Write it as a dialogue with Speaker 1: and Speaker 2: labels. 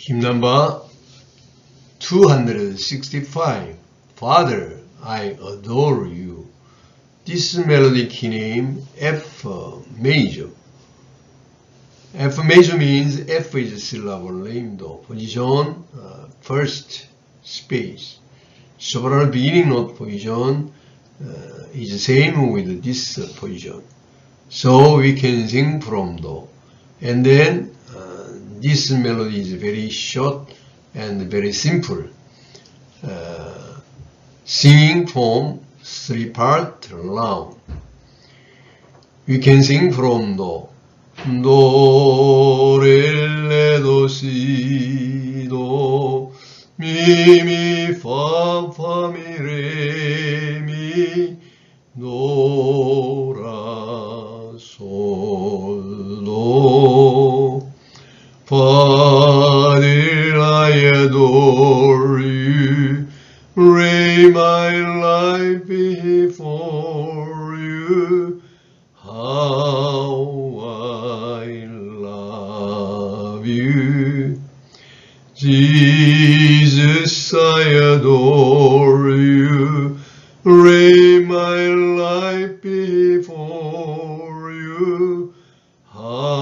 Speaker 1: Hymn number 265. Father, I adore you. This melodic key name F major. F major means F is syllable named position, first space. Several beginning note position is same with this position. So we can sing from Do. And then this melody is very short and very simple. Singing from 3-part round. We can sing from Do. Do, re, do, si, do, mi, fa, mi, re, mi, do, ra, sol, do. Father, I adore you, lay my life before you, how I love you. Jesus, I adore you, lay my life before you, how